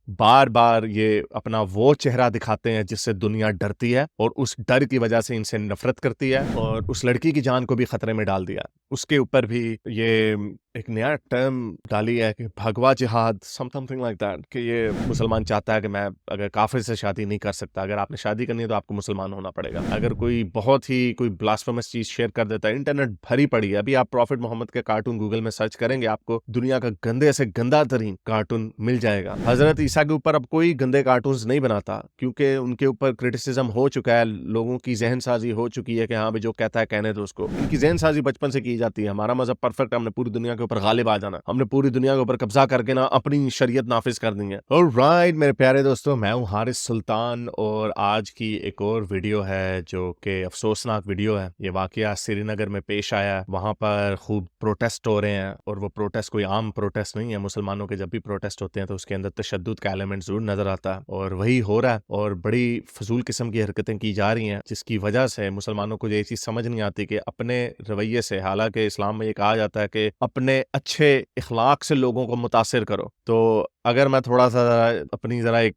बार बार ये अपना वो चेहरा दिखाते हैं जिससे दुनिया डरती है और उस डर की वजह से इनसे नफरत करती है और उस लड़की की जान को भी खतरे में डाल दिया। उसके ऊपर भी ये एक नया टर्म डाली है कि भगवा जिहाद, समथिंग लाइक दैट, कि ये मुसलमान चाहता है कि मैं अगर काफिर से शादी नहीं कर सकता, अगर आपने शादी करनी है तो आपको मुसलमान होना पड़ेगा। अगर कोई बहुत ही कोई ब्लास्फेमस चीज शेयर कर देता है, इंटरनेट भरी पड़ी है, अभी आप प्रॉफिट मोहम्मद के कार्टून गूगल में सर्च करेंगे, आपको दुनिया का गंदे से गंदा तरीन कार्टून मिल जाएगा। हजरत ईसा के ऊपर अब कोई गंदे कार्टून्स नहीं बनाता क्योंकि उनके ऊपर क्रिटिसिज्म हो चुका है, लोगों की जहन साजी हो चुकी है कि हाँ भाई जो कहता है कहने दो उसको। उनकी जहन साजी बचपन से की जाती है, हमारा मजहब परफेक्ट है, हमने पूरी दुनिया के ऊपर गालिब आ जाना, हमने पूरी दुनिया के ऊपर कब्जा करके ना अपनी शरीयत नाफिज कर दी है। ऑलराइट मेरे प्यारे दोस्तों, मैं हूँ हारिस सुल्तान और आज की एक और वीडियो है जो कि अफसोसनाक वीडियो है। ये वाकया श्रीनगर में पेश आया, वहां पर खूब प्रोटेस्ट हो रहे हैं और वो प्रोटेस्ट कोई आम प्रोटेस्ट नहीं है। मुसलमानों के जब भी प्रोटेस्ट होते हैं तो उसके अंदर तशद्दुद का एलिमेंट जरूर नजर आता है और वही हो रहा है और बड़ी फजूल किस्म की हरकतें की जा रही हैं जिसकी वजह से मुसलमानों को ये चीज समझ नहीं आती कि अपने रवैये से, हालांकि इस्लाम में ये कहा जाता है कि अपने अच्छे इखलाक से लोगों को मुतासिर करो, तो अगर मैं थोड़ा सा अपनी जरा एक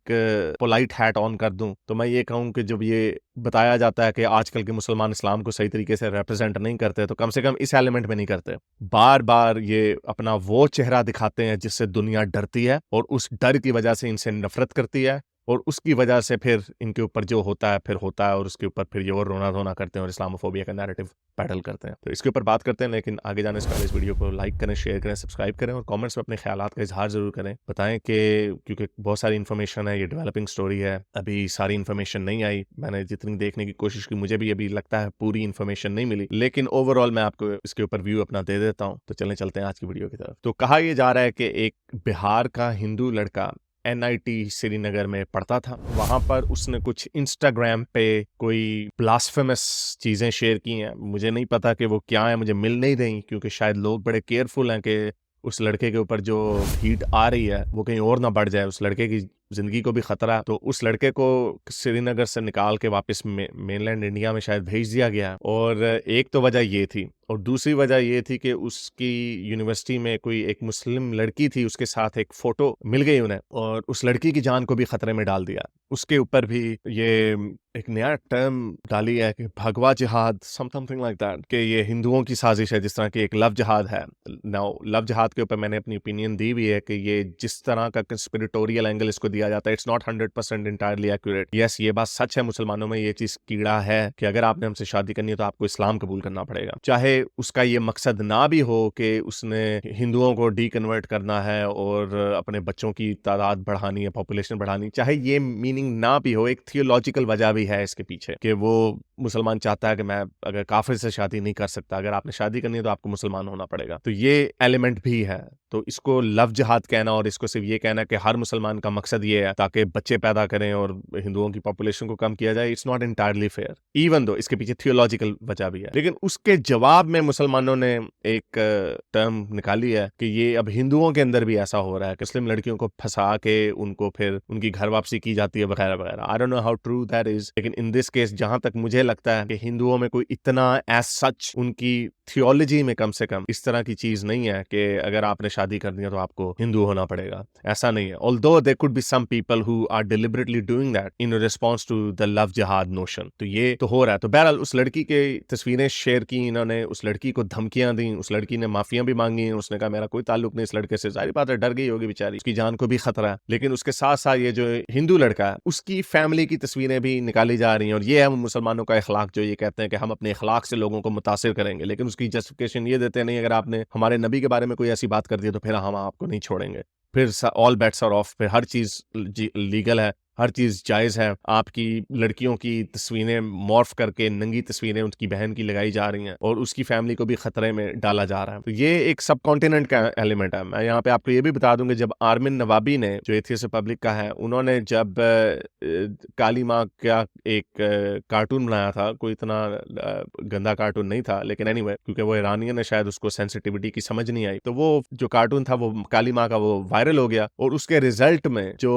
पोलाइट हैट ऑन कर दूं तो मैं ये कहूं कि जब ये बताया जाता है कि आजकल के मुसलमान इस्लाम को सही तरीके से रिप्रेजेंट नहीं करते तो कम से कम इस एलिमेंट में नहीं करते। बार बार ये अपना वो चेहरा दिखाते हैं जिससे दुनिया डरती है और उस डर की वजह से इनसे नफरत करती है और उसकी वजह से फिर इनके ऊपर जो होता है फिर होता है और उसके ऊपर फिर ये और रोना धोना करते हैं और इस्लामोफोबिया का नैरेटिव पैडल करते हैं। तो इसके ऊपर बात करते हैं, लेकिन आगे जाने से पहले इस वीडियो को लाइक करें, शेयर करें, सब्सक्राइब करें और कमेंट्स में अपने ख्यालात का इजहार जरूर करें। बताएं कि क्योंकि बहुत सारी इन्फॉर्मेशन है, ये डेवलपिंग स्टोरी है, अभी सारी इन्फॉर्मेशन नहीं आई। मैंने जितनी देखने की कोशिश की मुझे भी अभी लगता है पूरी इन्फॉर्मेशन नहीं मिली, लेकिन ओवरऑल मैं आपको इसके ऊपर व्यू अपना दे देता हूँ। तो चलते हैं आज की वीडियो की तरफ। तो कहा यह जा रहा है कि एक बिहार का हिंदू लड़का NIT श्रीनगर में पढ़ता था, वहां पर उसने कुछ इंस्टाग्राम पे कोई ब्लास्फेमस चीजें शेयर की हैं। मुझे नहीं पता कि वो क्या है, मुझे मिल नहीं रही क्योंकि शायद लोग बड़े केयरफुल हैं कि उस लड़के के ऊपर जो हीट आ रही है वो कहीं और ना बढ़ जाए, उस लड़के की जिंदगी को भी खतरा। तो उस लड़के को श्रीनगर से निकाल के वापस मेनलैंड इंडिया में शायद भेज दिया गया। और एक तो वजह ये थी और दूसरी वजह ये थी कि उसकी यूनिवर्सिटी में कोई एक मुस्लिम लड़की थी, उसके साथ एक फोटो मिल गई उन्हें और उस लड़की की जान को भी खतरे में डाल दिया। उसके ऊपर भी ये एक नया टर्म डाली है कि भगवा जिहाद, समथिंग लाइक दैट, कि ये हिंदुओं की साजिश है, जिस तरह की एक लव जिहाद है। नाउ लव जिहाद के ऊपर मैंने अपनी ओपिनियन दी भी है कि ये जिस तरह का कंस्पिरेटोरियल एंगल इसको दिया जाता है, it's not 100% entirely accurate. Yes, ये बात सच है, मुसलमानों में ये चीज कीड़ा है कि अगर आपने हमसे शादी करनी है तो आपको इस्लाम कबूल करना पड़ेगा, चाहे उसका ये मकसद ना भी हो कि उसने हिंदुओं को डीकन्वर्ट करना है और अपने बच्चों की तादाद बढ़ानी है, पॉपुलेशन बढ़ानी, चाहे ये मीनिंग ना भी हो। एक थियोलॉजिकल वजह भी है इसके पीछे कि वो मुसलमान चाहता है कि मैं अगर काफिर से शादी नहीं कर सकता, अगर आपने शादी करनी है तो आपको मुसलमान होना पड़ेगा। तो ये एलिमेंट भी है। तो इसको लव जिहाद कहना और इसको सिर्फ ये कहना कि हर मुसलमान का मकसद ये है ताकि बच्चे पैदा करें और हिंदुओं की पॉपुलेशन को कम किया जाए, it's not entirely fair, even though इसके पीछे थियोलॉजिकल वजह भी है। लेकिन उसके जवाब में मुसलमानों ने एक टर्म निकाली है कि ये अब हिंदुओं के अंदर भी ऐसा हो रहा है कि मुस्लिम लड़कियों को फंसा के उनको फिर उनकी घर वापसी की जाती है वगैरह वगैरह। I don't know how true that is, लेकिन इन दिस केस जहां तक मुझे लगता है कि हिंदुओं में कोई इतना एज सच उनकी थियोलॉजी में कम से कम इस तरह की चीज नहीं है कि अगर आपने शादी करनी है तो आपको हिंदू होना पड़ेगा, ऐसा नहीं है। Although there could be some people who are deliberately doing that in response to the love jihad notion. तो ये तो हो रहा है। तो बहरहाल उस लड़की के तस्वीरें शेयर की इन्होंने, उस लड़की को धमकियां दी, उस लड़की ने माफियां भी मांगी, उसने कहा मेरा कोई ताल्लुक नहीं इस लड़के से। जाहिर बात है डर गई होगी बेचारी, उसकी जान को भी खतरा है। लेकिन उसके साथ साथ ये जो हिंदू लड़का है उसकी फैमिली की तस्वीरें भी निकाली जा रही हैं और ये है मुसलमानों का इखलाक, जो ये कहते हैं कि हम अपने इखलाक से लोगों को मुतासिर करेंगे, लेकिन उसकी जस्टिफिकेशन ये देते नहीं, अगर आपने हमारे नबी के बारे में कोई ऐसी बात कर दी तो फिर हम आपको नहीं छोड़ेंगे, फिर ऑल बेट्स आर ऑफ, फिर हर चीज लीगल है, हर चीज जायज है। आपकी लड़कियों की तस्वीरें मॉर्फ करके नंगी तस्वीरें उसकी बहन की लगाई जा रही हैं और उसकी फैमिली को भी खतरे में डाला जा रहा है। तो ये एक सब कॉन्टिनेंट का एलिमेंट है। मैं यहाँ पे आपको ये भी बता दूंगा, जब आर्मिन नवाबी ने, जो एथियस्ट रिपब्लिक का है, उन्होंने जब काली माँ का एक कार्टून बनाया था, कोई इतना गंदा कार्टून नहीं था, लेकिन एनीवे क्योंकि वो ईरानियन ने शायद उसको सेंसिटिविटी की समझ नहीं आई, तो वो जो कार्टून था वो काली माँ का वो वायरल हो गया और उसके रिजल्ट में जो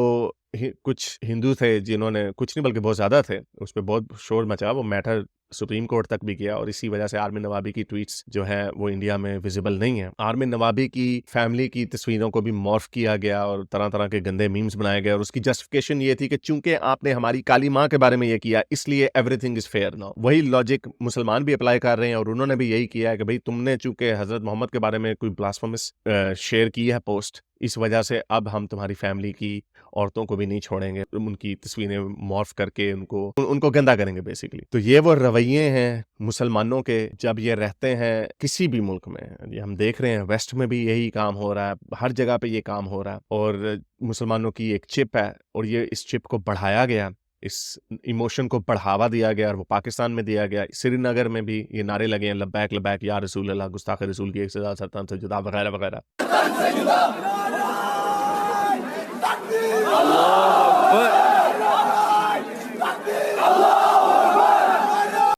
कुछ हिंदू थे जिन्होंने, कुछ नहीं बल्कि बहुत ज्यादा थे, उस पर बहुत शोर मचा, वो मैटर सुप्रीम कोर्ट तक भी गया और इसी वजह से आर्मिन नवाबी की ट्वीट्स जो है वो इंडिया में विजिबल नहीं है। आर्मिन नवाबी की फैमिली की तस्वीरों को भी मॉर्फ किया गया और तरह तरह के गंदे मीम्स बनाए गए और उसकी जस्टिफिकेशन ये थी कि चूंकि आपने हमारी काली माँ के बारे में ये किया इसलिए एवरीथिंग इज फेयर नाउ। वही लॉजिक मुसलमान भी अप्लाई कर रहे हैं और उन्होंने भी यही किया है कि भाई तुमने चूंकि हजरत मोहम्मद के बारे में कोई ब्लास्फेमस शेयर की है पोस्ट, इस वजह से अब हम तुम्हारी फैमिली की औरतों को भी नहीं छोड़ेंगे, उनकी तस्वीरें मॉर्फ करके उनको गंदा करेंगे बेसिकली। तो ये वो रवैये हैं मुसलमानों के जब ये रहते हैं किसी भी मुल्क में। ये हम देख रहे हैं वेस्ट में भी यही काम हो रहा है, हर जगह पे ये काम हो रहा है और मुसलमानों की एक चिप है और ये इस चिप को बढ़ाया गया, इस इमोशन को बढ़ावा दिया गया और वो पाकिस्तान में दिया गया। श्रीनगर में भी ये नारे लगे हैं लब्बैक लब्बैक या रसूल अल्लाह, गुस्ताख रसूल की एक सजा सरतान से जुदा वगैरह वगैरह।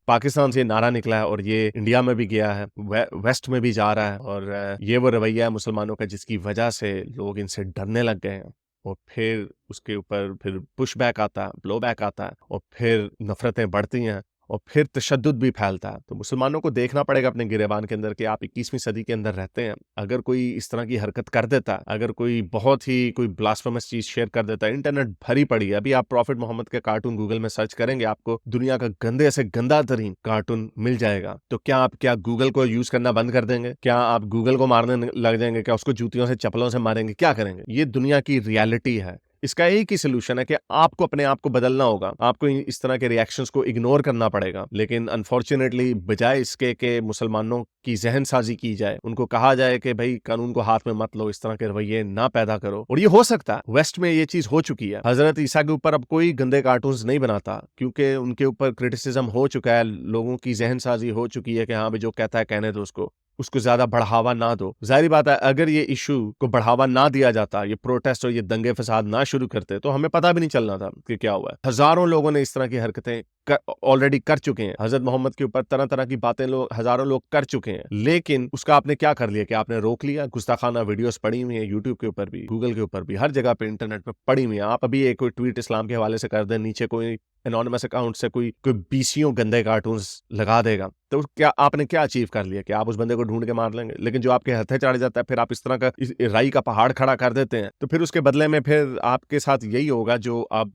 पाकिस्तान से नारा निकला है और ये इंडिया में भी गया है, वेस्ट में भी जा रहा है और ये वो रवैया है मुसलमानों का जिसकी वजह से लोग इनसे डरने लग गए हैं और फिर उसके ऊपर फिर पुश बैक आता है, ब्लो बैक आता है और फिर नफरतें बढ़ती हैं और फिर तशद्दुद भी फैलता है। तो मुसलमानों को देखना पड़ेगा अपने गिरेबान के अंदर कि आप 21वीं सदी के अंदर रहते हैं। अगर कोई इस तरह की हरकत कर देता है, अगर कोई ब्लास्फेमस चीज शेयर कर देता है, इंटरनेट भरी पड़ी है। अभी आप प्रॉफिट मोहम्मद के कार्टून गूगल में सर्च करेंगे, आपको दुनिया का गंदे से गंदा तरीन कार्टून मिल जाएगा। तो क्या गूगल को यूज करना बंद कर देंगे? क्या आप गूगल को मारने लग जाएंगे? क्या उसको जूतियों से चप्पलों से मारेंगे? क्या करेंगे? ये दुनिया की रियलिटी है। इसका एक ही सोल्यूशन है कि आपको अपने आप को बदलना होगा, आपको इस तरह के रिएक्शंस को इग्नोर करना पड़ेगा। लेकिन अनफॉर्चुनेटली बजाय इसके कि मुसलमानों की जहन साजी की जाए, उनको कहा जाए कि भाई कानून को हाथ में मत लो, इस तरह के रवैये ना पैदा करो। और ये हो सकता है, वेस्ट में ये चीज हो चुकी है। हजरत ईसा के ऊपर अब कोई गंदे कार्टून्स नहीं बनाता क्योंकि उनके ऊपर क्रिटिसिज्म हो चुका है, लोगों की जहन साजी हो चुकी है कि हाँ भाई जो कहता है कहने दो, उसको ज्यादा बढ़ावा ना दो। जाहिर बात है अगर ये इशू को बढ़ावा ना दिया जाता, ये प्रोटेस्ट और ये दंगे फसाद ना शुरू करते, तो हमें पता भी नहीं चलना था कि क्या हुआ है। हजारों लोगों ने इस तरह की हरकतें ऑलरेडी कर चुके हैं। हजरत मोहम्मद के ऊपर तरह तरह की बातें हजारों लोग कर चुके हैं, लेकिन उसका आपने क्या कर लिया कि आपने रोक लिया। गुस्ताखाना वीडियोस पड़ी हुई है यूट्यूब के ऊपर भी, गूगल के ऊपर भी, हर जगह पे इंटरनेट पे पड़ी हुई है। आप अभी एक कोई ट्वीट इस्लाम के हवाले से कर दें, नीचे कोई एनोनिमस अकाउंट से कोई 20 गंदे कार्टून्स लगा देगा, तो क्या आपने क्या अचीव कर लिया कि आप उस बंदे को ढूंढ के मार लेंगे। लेकिन जो आपके हथे चढ़ जाता है, फिर आप इस तरह का राई का पहाड़ खड़ा कर देते हैं, तो फिर उसके बदले में फिर आपके साथ यही होगा जो अब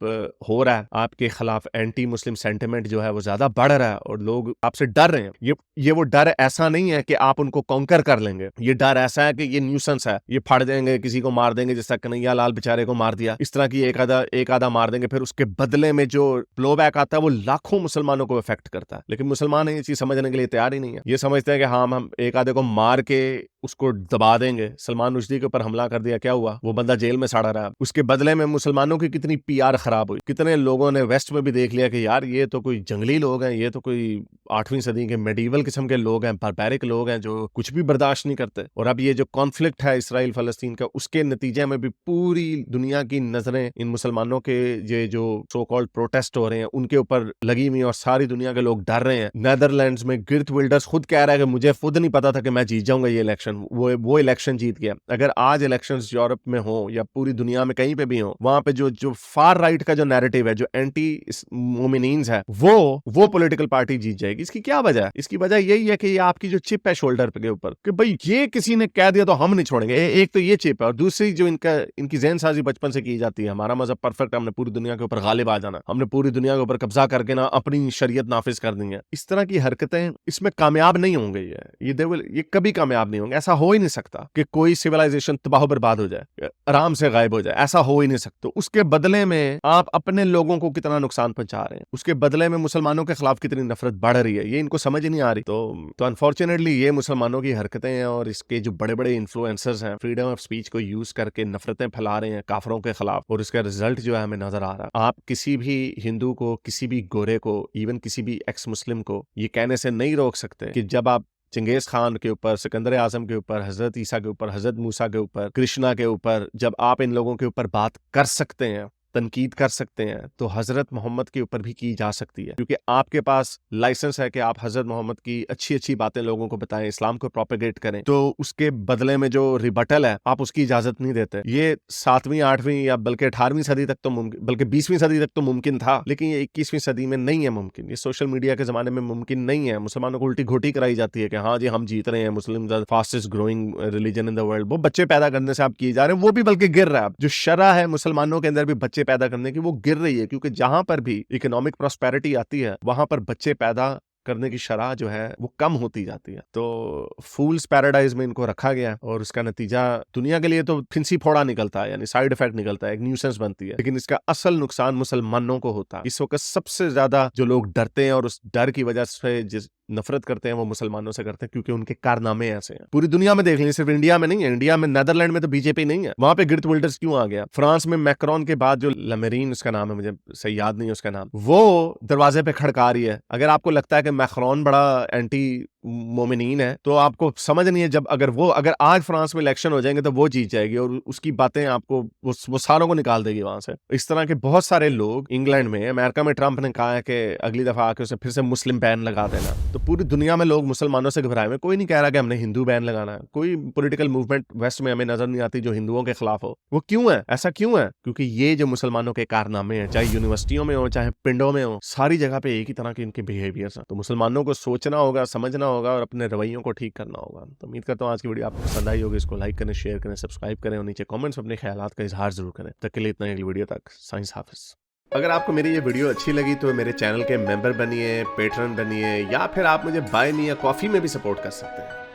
हो रहा है। आपके खिलाफ एंटी मुस्लिम सेंटिमेंट जो है वो ज्यादा बढ़ रहा है और लोग आपसे डर रहे हैं। ये वो डर ऐसा नहीं है कि आप उनको कॉन्कर कर लेंगे, ये डर ऐसा है कि ये न्यूसेंस है, ये फाड़ देंगे, किसी को मार देंगे, जैसा कन्हैया लाल बेचारे को मार दिया, इस तरह की एक आधा मार देंगे। फिर उसके बदले में जो ब्लो बैक आता है वो लाखों मुसलमानों को इफेक्ट करता है। लेकिन मुसलमान ये चीज समझने के लिए तैयार ही नहीं है। ये समझते हैं कि हाँ हम एक आधे को मार के उसको दबा देंगे। सलमान रुश्दी के ऊपर हमला कर दिया, क्या हुआ? वो बंदा जेल में सड़ा रहा। उसके बदले में मुसलमानों की कितनी पीआर खराब हुई। कितने लोगों ने वेस्ट में भी देख लिया कि यार ये तो कोई जंगली लोग हैं, ये तो कोई 8वीं सदी के मेडिवल किस्म के लोग हैं, बारबैरिक लोग हैं जो कुछ भी बर्दाश्त नहीं करते। और अब ये जो कॉन्फ्लिक्ट है इसराइल फलस्तीन का, उसके नतीजे में भी पूरी दुनिया की नजरें इन मुसलमानों के ये जो सो कॉल्ड प्रोटेस्ट हो रहे हैं उनके ऊपर लगी हुई और सारी दुनिया के लोग डर रहे हैं। नेदरलैंड्स में गिर्ट विल्डर्स खुद कह रहा है कि मुझे खुद नहीं पता था कि मैं जीत जाऊंगा ये इलेक्शन। वो इलेक्शन जीत गया। अगर आज इलेक्शंस यूरोप में हो या पूरी दुनिया में कहीं पे भी हो, वहां पे जो फार राइट का जो नैरेटिव है, जो एंटी मोमिनीन्स है, वो पॉलिटिकल पार्टी जीत जाएगी। इसकी क्या वजह है? इसकी वजह यही है कि ये आपकी जो चिप है शोल्डर के ऊपर कि भाई ये किसी ने कह दिया तो हम नहीं छोड़ेंगे। एक तो ये चिप है और दूसरी जो इनकी जहन साजी बचपन से की जाती है, हमारा मजहब परफेक्ट, हमने पूरी दुनिया के ऊपर गालिब आ जाना, हमने पूरी दुनिया के ऊपर कब्जा करके ना अपनी शरीयत नाफिज कर दी है। इस तरह की हरकतें इसमें कामयाब नहीं होंगे। ये कभी कामयाब नहीं होंगे। ऐसा हो ही नहीं सकता कि कोई सिविलाइजेशन तबाह बर्बाद हो जाए, आराम से गायब हो जाए, ऐसा हो ही नहीं सकता। उसके बदले में आप अपने लोगों को कितना नुकसान पहुंचा रहे हैं, उसके बदले में मुसलमानों के खिलाफ कितनी नफरत बढ़ रही है, ये इनको समझ ही नहीं आ रही। तो अनफॉर्चुनेटली ये मुसलमानों की हरकतें हैं और इसके जो बड़े बड़े इन्फ्लुएंसर्स हैं फ्रीडम ऑफ स्पीच को यूज करके नफरतें फैला रहे हैं काफरों के खिलाफ, और इसका रिजल्ट जो है हमें नजर आ रहा है। आप किसी भी हिंदू को, किसी भी गोरे को, इवन किसी भी एक्स मुस्लिम को ये कहने से नहीं रोक सकते कि जब आप चंगेज खान के ऊपर, सिकंदर आजम के ऊपर, हजरत ईसा के ऊपर, हजरत मूसा के ऊपर, कृष्णा के ऊपर, जब आप इन लोगों के ऊपर बात कर सकते हैं तनकीद कर सकते हैं तो हजरत मोहम्मद के ऊपर भी की जा सकती है, क्योंकि आपके पास लाइसेंस है कि आप हजरत मोहम्मद की अच्छी अच्छी बातें लोगों को बताएं, इस्लाम को प्रोपेगेट करें, तो उसके बदले में जो रिबटल है आप उसकी इजाजत नहीं देते। ये 7वीं 8वीं या बल्कि 18वीं सदी तक तो मुमकिन, बल्कि 20वीं सदी तक तो मुमकिन था, लेकिन ये 21वीं सदी में नहीं है मुमकिन। ये सोशल मीडिया के जमाने में मुमकिन नहीं है। मुसलमानों को उल्टी घोटी कराई जाती है कि हाँ जी हम जीत रहे हैं, Muslim the fastest growing religion in the world. वो बच्चे पैदा करने से आप किए जा रहे हैं, वो भी बल्कि गिर रहा है। जो शरा है मुसलमानों के अंदर भी बच्चे पैदा करने की, वो गिर रही है, क्योंकि जहां पर भी इकोनॉमिक प्रॉस्पेरिटी आती है वहां पर बच्चे पैदा करने की शरह जो है वो कम होती जाती है। तो फूल्स पैराडाइज में इनको रखा गया और उसका नतीजा दुनिया के लिए तो फिंसी फोड़ा निकलता है, यानी साइड इफेक्ट निकलता है, एक न्यूसेंस बनती है, लेकिन इसका असल नुकसान मुसलमानों को होता है। इस वक्त सबसे ज्यादा जो लोग डरते हैं और उस डर की वजह से जिस नफरत करते हैं वो मुसलमानों से करते हैं, क्योंकि उनके कारनामे ऐसे हैं। पूरी दुनिया में देख लीजिए, सिर्फ इंडिया में नहीं है। इंडिया में नेदरलैंड में तो बीजेपी नहीं है, वहां पे गिर्ट विल्डर्स क्यों आ गया? फ्रांस में मैक्रोन के बाद जो लमेरीन उसका नाम है, मुझे सही याद नहीं है उसका नाम, वो दरवाजे पे खड़का रही है। अगर आपको लगता है कि मैक्रोन बड़ा एंटी मोमिनीन है तो आपको समझ नहीं है, जब अगर आज फ्रांस में इलेक्शन हो जाएंगे तो वो जीत जाएगी और उसकी बातें आपको वो सारों को निकाल देगी वहां से। इस तरह के बहुत सारे लोग, इंग्लैंड में, अमेरिका में ट्रंप ने कहा है कि अगली दफा आके उसे फिर से मुस्लिम बैन लगा देना। तो पूरी दुनिया में लोग मुसलमानों से घबराए हुए। कोई नहीं कह रहा कि हमने हिंदू बैन लगाना है। कोई पॉलिटिकल मूवमेंट वेस्ट में हमें नजर नहीं आती जो हिंदुओं के खिलाफ हो। वो क्यों है? ऐसा क्यों है? क्योंकि ये जो मुसलमानों के कारनामे हैं, चाहे यूनिवर्सिटियों में हो चाहे पिंडों में हो, सारी जगह पे एक ही तरह के इनके बिहेवियर्स हैं। तो मुसलमानों को सोचना होगा, समझना होगा और अपने रवैयों को ठीक करना होगा। तो उम्मीद करता हूँ आज की वीडियो आपको पसंद आई होगी। इसको लाइक करें, शेयर करें, सब्सक्राइब करें और नीचे कमेंट्स में अपने ख्यालात का इजहार जरूर करें। तक के लिए इतना ही। अगली वीडियो तक साइंस हाफिज। अगर आपको मेरी ये वीडियो अच्छी लगी तो मेरे चैनल के मेंबर बनिए, पेट्रन बनिए, या फिर आप मुझे बाय मी या कॉफी में भी सपोर्ट कर सकते हैं।